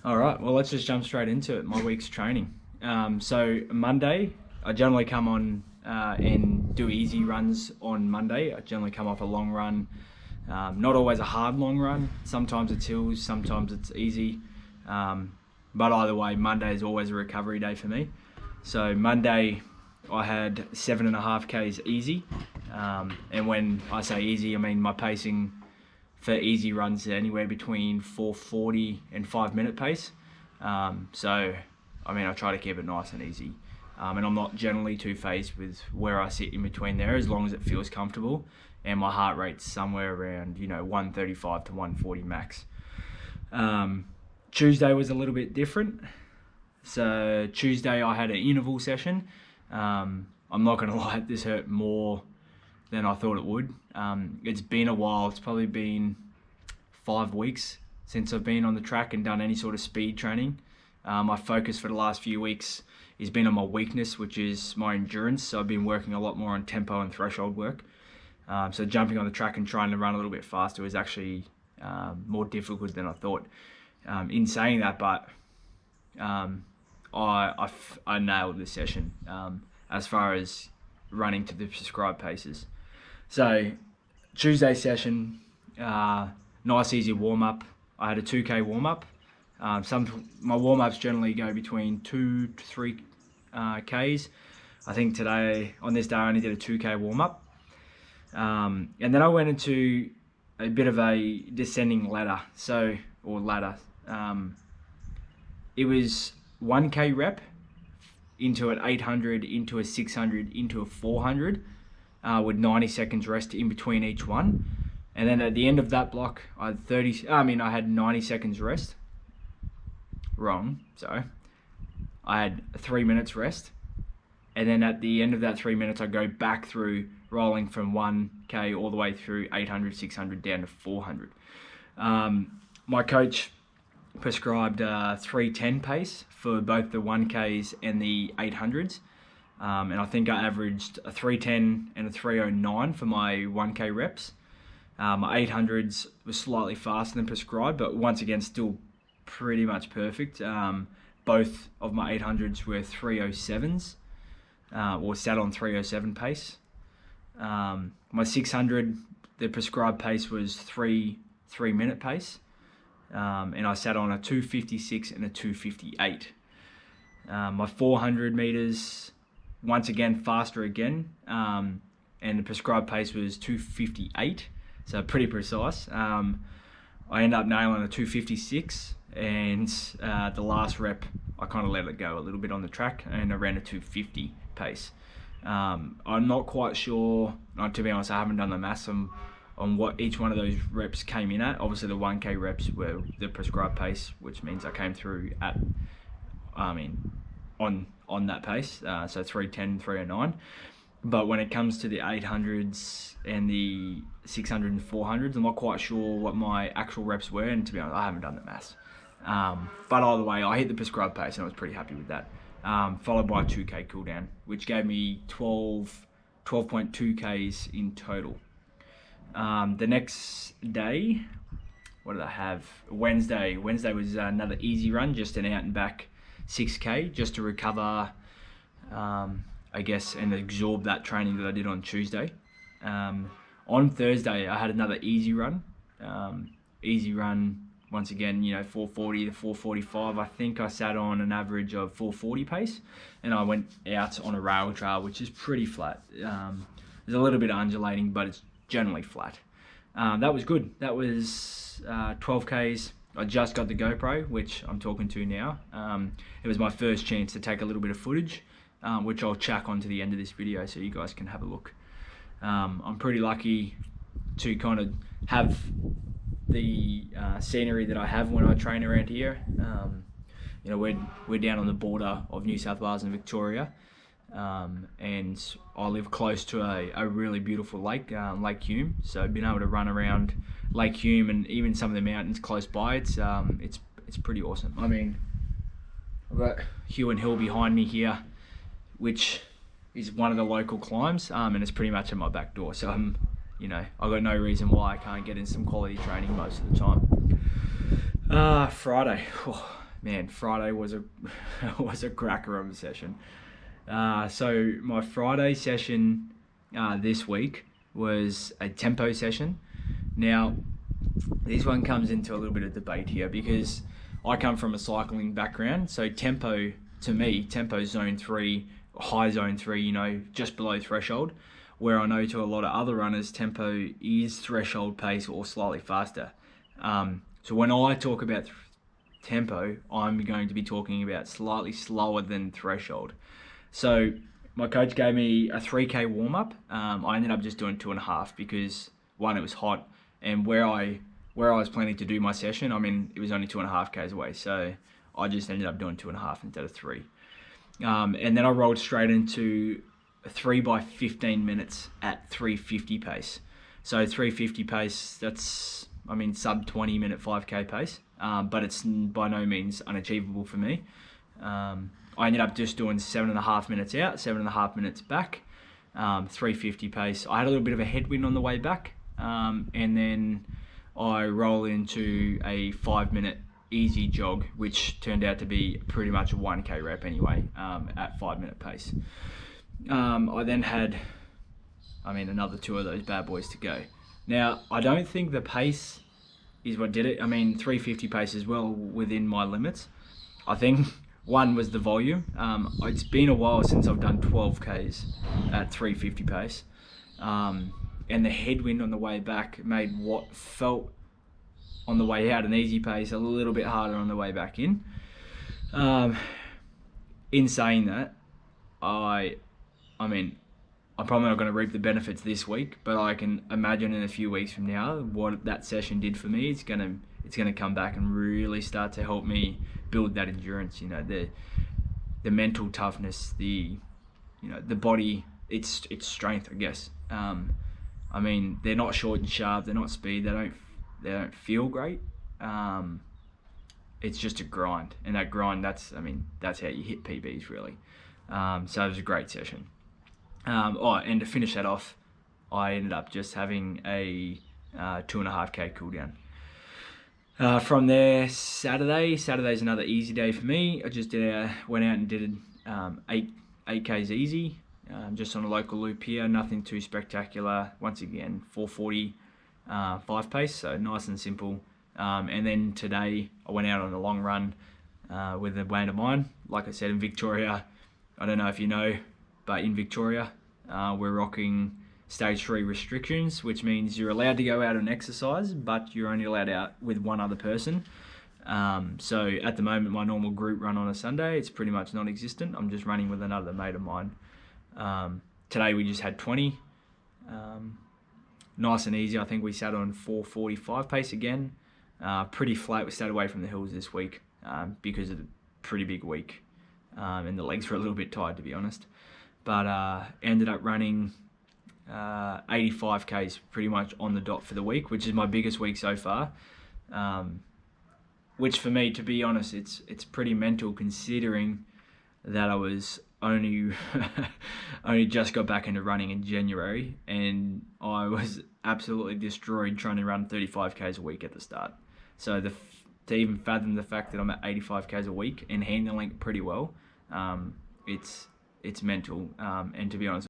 All right, well, let's just jump straight into it. My week's training. So Monday, I generally come on and do easy runs on Monday. I generally come off a long run, not always a hard long run. Sometimes it's hills, sometimes it's easy. But either way, Monday is always a recovery day for me. So Monday, I had 7.5 Ks easy. And when I say easy, I mean my pacing for easy runs anywhere between 4:40 and 5 minute pace. So, I mean, I try to keep it nice and easy. And I'm not generally too phased with where I sit in between there as long as it feels comfortable. And my heart rate's somewhere around, 135 to 140 max. Tuesday was a little bit different. So Tuesday I had an interval session. I'm not going to lie, this hurt more than I thought it would. It's been a while. It's probably been 5 weeks since I've been on the track and done any sort of speed training. My focus for the last few weeks has been on my weakness, which is my endurance. So I've been working a lot more on tempo and threshold work. So jumping on the track and trying to run a little bit faster was actually more difficult than I thought. In saying that, but I nailed this session as far as running to the prescribed paces. So Tuesday session, nice easy warm up. I had a 2K warm up. My warm ups generally go between 2 to 3 Ks. I think today, on this day, I only did a 2K warm up. And then I went into a bit of a descending ladder. It was 1K rep into an 800, into a 600, into a 400, with 90 seconds rest in between each one. And then at the end of that block, I had 90 seconds rest. Wrong, sorry. I had 3 minutes rest. And then at the end of that 3 minutes, I go back through rolling from 1K all the way through 800, 600 down to 400. My coach prescribed 3:10 pace for both the 1Ks and the 800s. And I think I averaged a 3:10 and a 3:09 for my 1K reps. My 800s was slightly faster than prescribed, but once again, still pretty much perfect. Both of my 800s were 3:07s, or sat on 3:07 pace. My 600, the prescribed pace was 3 minute pace. And I sat on a 2:56 and a 2:58. My 400 meters, once again, faster again. And the prescribed pace was 2:58, so pretty precise. I ended up nailing a 2:56, and the last rep, I kind of let it go a little bit on the track, and I ran a 2:50 pace. I'm not quite sure, to be honest, I haven't done the maths on what each one of those reps came in at. Obviously the 1K reps were the prescribed pace, which means I came through on that pace, so 3:10, 3:09. But when it comes to the 800s and the 600 and 400s, I'm not quite sure what my actual reps were, and to be honest, I haven't done the maths. But either way, I hit the prescribed pace and I was pretty happy with that. Followed by a 2K cooldown, which gave me 12.2 Ks in total. The next day, what did I have? Wednesday was another easy run, just an out and back 6K, just to recover, I guess, and absorb that training that I did on Tuesday. On Thursday, I had another easy run. Once again, 4:40 to 4:45. I think I sat on an average of 4:40 pace, and I went out on a rail trail, which is pretty flat. There's a little bit undulating, but it's generally flat. That was good. That was 12 Ks. I just got the GoPro, which I'm talking to now. It was my first chance to take a little bit of footage, which I'll chuck onto the end of this video so you guys can have a look. I'm pretty lucky to kind of have the scenery that I have when I train around here. We're down on the border of New South Wales and Victoria. And I live close to a really beautiful lake, Lake Hume. So being able to run around Lake Hume and even some of the mountains close by, it's pretty awesome. I mean, I've got Huon Hill behind me here, which is one of the local climbs, and it's pretty much at my back door. So I've got no reason why I can't get in some quality training most of the time. Friday. man, Friday was a was a cracker of a session. So my Friday session this week was a tempo session. Now, this one comes into a little bit of debate here because I come from a cycling background. So tempo, to me, tempo zone 3, high zone 3, just below threshold. Where I know to a lot of other runners, tempo is threshold pace or slightly faster. So when I talk about tempo, I'm going to be talking about slightly slower than threshold. So my coach gave me a 3K warm-up. I ended up just doing 2.5 because, one, it was hot, and where I was planning to do my session, it was only 2.5 Ks away. So I just ended up doing 2.5 instead of 3. And then I rolled straight into a 3 by 15 minutes at 350 pace. So 350 pace, that's, sub 20 minute 5K pace, but it's by no means unachievable for me. I ended up just doing 7.5 minutes out, 7.5 minutes back, 350 pace. I had a little bit of a headwind on the way back, and then I roll into a 5-minute easy jog, which turned out to be pretty much a 1K rep anyway, at 5-minute pace. I then had, another 2 of those bad boys to go. Now, I don't think the pace is what did it. 350 pace is well within my limits. I think one was the volume. It's been a while since I've done 12 Ks at 350 pace. And the headwind on the way back made what felt on the way out an easy pace a little bit harder on the way back in. In saying that, I'm probably not going to reap the benefits this week, but I can imagine in a few weeks from now what that session did for me. It's going to come back and really start to help me build that endurance. The mental toughness, the body, its strength, I guess. They're not short and sharp. They're not speed. They don't feel great. It's just a grind, and that grind, that's how you hit PBs really. So it was a great session. And to finish that off, I ended up just having a 2.5K cooldown. From there, Saturday's another easy day for me. I just went out and did 8Ks easy, just on a local loop here. Nothing too spectacular. Once again, 440 5 pace, so nice and simple. And then today I went out on a long run with a mate of mine. Like I said, in Victoria, I don't know if you know, but in Victoria, we're rocking stage 3 restrictions, which means you're allowed to go out and exercise, but you're only allowed out with one other person. So at the moment, my normal group run on a Sunday, it's pretty much non-existent. I'm just running with another mate of mine. Today we just had 20. Nice and easy. I think we sat on 4:45 pace again. Pretty flat. We stayed away from the hills this week because of the pretty big week. And the legs were a little bit tired, to be honest. But ended up running 85 Ks pretty much on the dot for the week, which is my biggest week so far. Which for me, to be honest, it's pretty mental considering that I was only just got back into running in January, and I was absolutely destroyed trying to run 35 Ks a week at the start. So to even fathom the fact that I'm at 85 Ks a week and handling it pretty well, it's mental. And to be honest,